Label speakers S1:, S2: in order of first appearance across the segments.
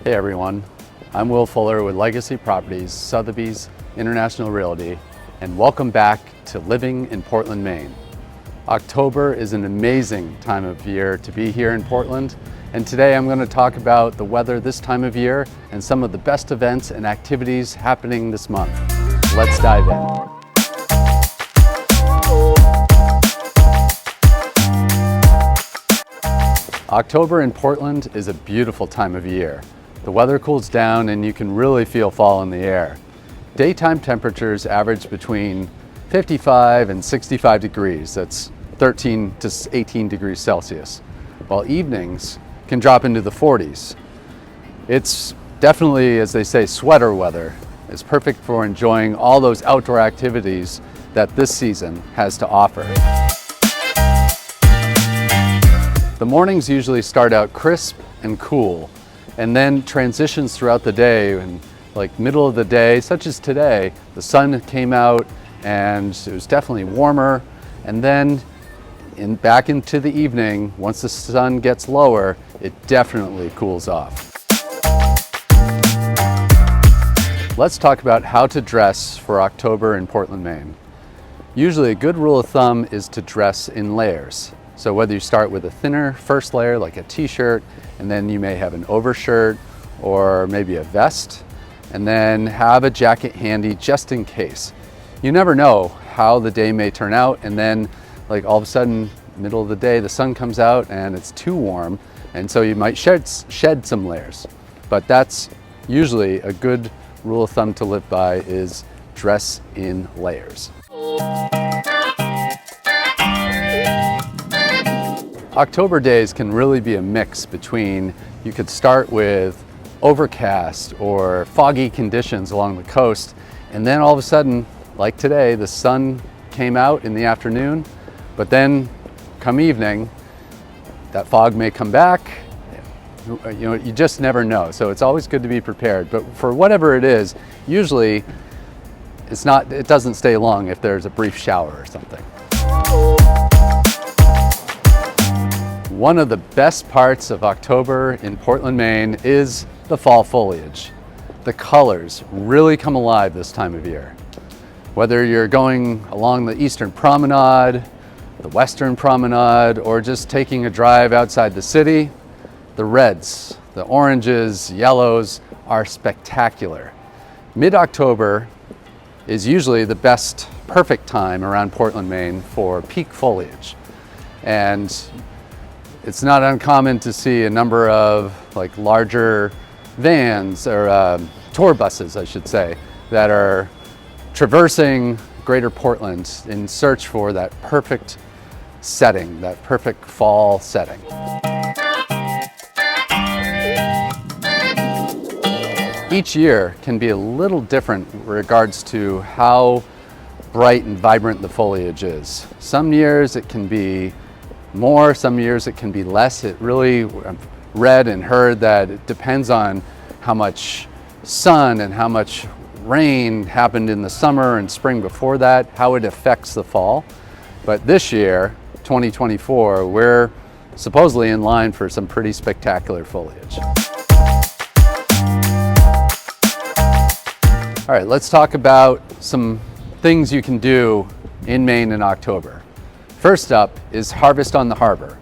S1: Hey everyone, I'm Will Fuller with Legacy Properties, Sotheby's International Realty, and welcome back to Living in Portland, Maine. October is an amazing time of year to be here in Portland, and today I'm going to talk about the weather this time of year and some of the best events and activities happening this month. Let's dive in. October in Portland is a beautiful time of year. The weather cools down and you can really feel fall in the air. Daytime temperatures average between 55 and 65 degrees. That's 13 to 18 degrees Celsius, while evenings can drop into the 40s. It's definitely, as they say, sweater weather. It's perfect for enjoying all those outdoor activities that this season has to offer. The mornings usually start out crisp and cool, and then transitions throughout the day. And like middle of the day, such as today, the sun came out and it was definitely warmer. And then back into the evening, once the sun gets lower, it definitely cools off. Let's talk about how to dress for October in Portland, Maine. Usually a good rule of thumb is to dress in layers. So whether you start with a thinner first layer like a t-shirt, and then you may have an overshirt or maybe a vest, and then have a jacket handy just in case. You never know how the day may turn out, and then like all of a sudden, middle of the day, the sun comes out and it's too warm, and so you might shed some layers. But that's usually a good rule of thumb to live by, is dress in layers. October days can really be a mix between, you could start with overcast or foggy conditions along the coast, and then all of a sudden, like today, the sun came out in the afternoon, but then come evening, that fog may come back. You just never know. So it's always good to be prepared. But for whatever it is, usually it doesn't stay long if there's a brief shower or something. One of the best parts of October in Portland, Maine is the fall foliage. The colors really come alive this time of year. Whether you're going along the Eastern Promenade, the Western Promenade, or just taking a drive outside the city, the reds, the oranges, yellows are spectacular. Mid-October is usually the perfect time around Portland, Maine for peak foliage. And it's not uncommon to see a number of like larger vans or tour buses, I should say, that are traversing greater Portland in search for that perfect setting, that perfect fall setting. Each year can be a little different in regards to how bright and vibrant the foliage is. Some years it can be more, some years it can be less. It really, I've read and heard that it depends on how much sun and how much rain happened in the summer and spring before that, how it affects the fall. But this year, 2024, we're supposedly in line for some pretty spectacular foliage. All right, let's talk about some things you can do in Maine in October. First up is Harvest on the Harbor.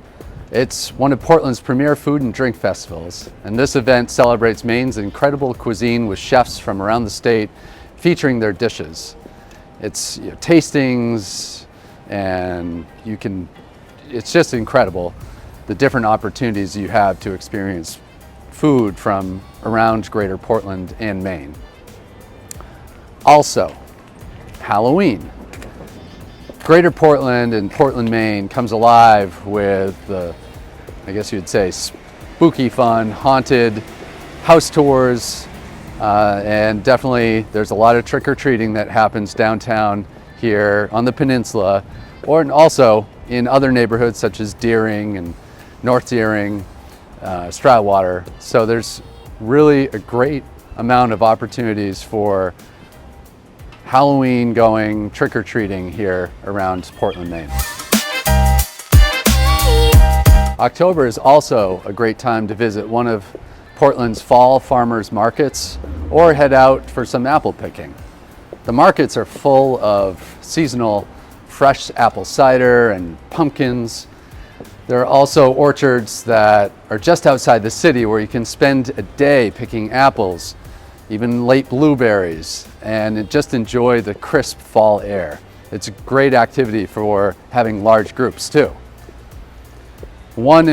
S1: It's one of Portland's premier food and drink festivals, and this event celebrates Maine's incredible cuisine with chefs from around the state featuring their dishes. It's tastings, and it's just incredible the different opportunities you have to experience food from around greater Portland and Maine. Also, Halloween. Greater Portland and Portland, Maine comes alive with the, I guess you'd say, spooky fun, haunted house tours, and definitely there's a lot of trick-or-treating that happens downtown here on the peninsula, or also in other neighborhoods such as Deering and North Deering, Stroudwater. So there's really a great amount of opportunities for Halloween going trick-or-treating here around Portland, Maine. October is also a great time to visit one of Portland's fall farmers markets or head out for some apple picking. The markets are full of seasonal fresh apple cider and pumpkins. There are also orchards that are just outside the city where you can spend a day picking apples, even late blueberries, and just enjoy the crisp fall air. It's a great activity for having large groups too. One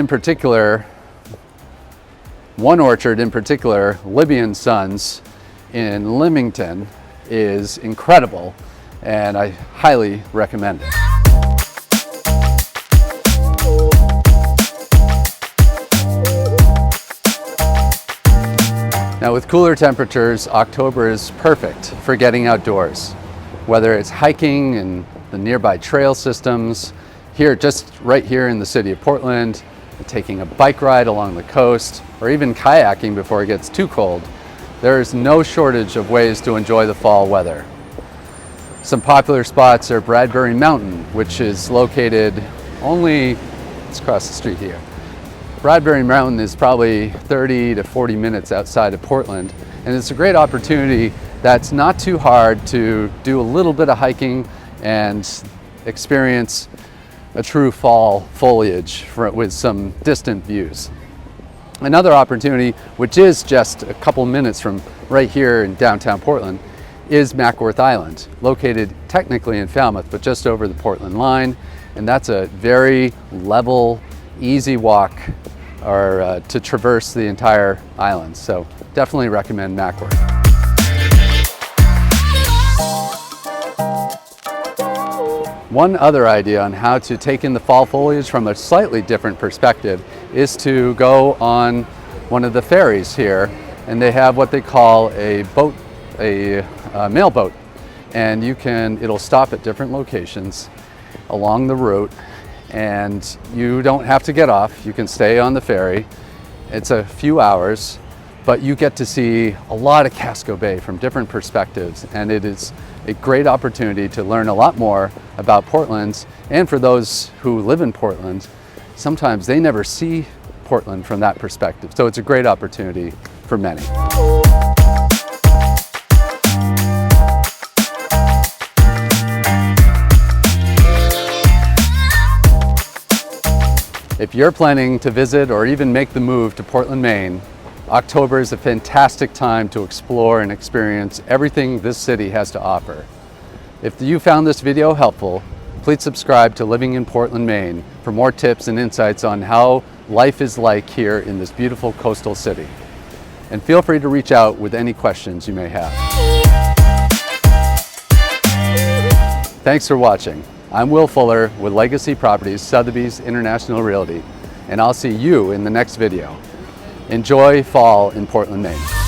S1: orchard in particular, Libby & Sons in Leamington, is incredible, and I highly recommend it. Now with cooler temperatures, October is perfect for getting outdoors. Whether it's hiking in the nearby trail systems, right here in the city of Portland, taking a bike ride along the coast, or even kayaking before it gets too cold, there is no shortage of ways to enjoy the fall weather. Some popular spots are Bradbury Mountain, which is located it's across the street here. Bradbury Mountain is probably 30 to 40 minutes outside of Portland, and it's a great opportunity that's not too hard to do a little bit of hiking and experience a true fall foliage with some distant views. Another opportunity, which is just a couple minutes from right here in downtown Portland, is Mackworth Island, located technically in Falmouth, but just over the Portland line. And that's a very level, easy walk to traverse the entire island. So definitely recommend Mackworth. One other idea on how to take in the fall foliage from a slightly different perspective is to go on one of the ferries here, and they have what they call a mail boat, and it'll stop at different locations along the route, and you don't have to get off. You can stay on the ferry. It's a few hours, but you get to see a lot of Casco Bay from different perspectives, and it is a great opportunity to learn a lot more about Portland. And for those who live in Portland, sometimes they never see Portland from that perspective. So it's a great opportunity for many. If you're planning to visit or even make the move to Portland, Maine, October is a fantastic time to explore and experience everything this city has to offer. If you found this video helpful, please subscribe to Living in Portland, Maine for more tips and insights on how life is like here in this beautiful coastal city. And feel free to reach out with any questions you may have. Thanks for watching. I'm Will Fuller with Legacy Properties, Sotheby's International Realty, and I'll see you in the next video. Enjoy fall in Portland, Maine.